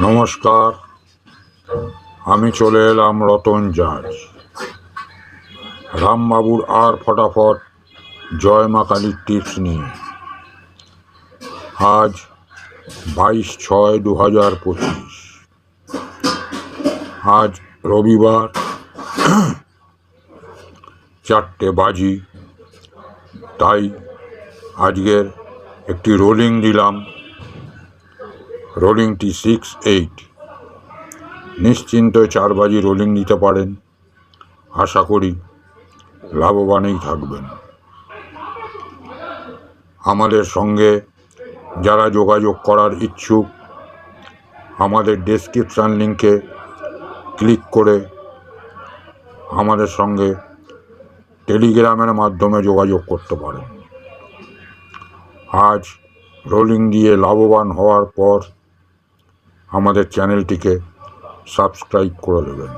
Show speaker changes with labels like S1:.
S1: নমস্কার, আমি চলে এলাম রতন জাজ। রামবাবুর আর ফটাফট জয় মা কালীর টিপস নিয়ে। আজ 22/6/2025। আজ রবিবার, 4টে বাজি। তাই আজকের একটি রোলিং দিলাম। রোলিংটি 6-8। নিশ্চিন্তে 4 বাজি রোলিং নিতে পারেন। আশা করি লাভবানই থাকবেন। আমাদের সঙ্গে যারা যোগাযোগ করার ইচ্ছুক, আমাদের ডেসক্রিপশান লিঙ্কে ক্লিক করে আমাদের সঙ্গে টেলিগ্রামের মাধ্যমে যোগাযোগ করতে পারেন। আজ রোলিং দিয়ে লাভবান হওয়ার পর আমাদের চ্যানেলটিকে সাবস্ক্রাইব করে দেবেন।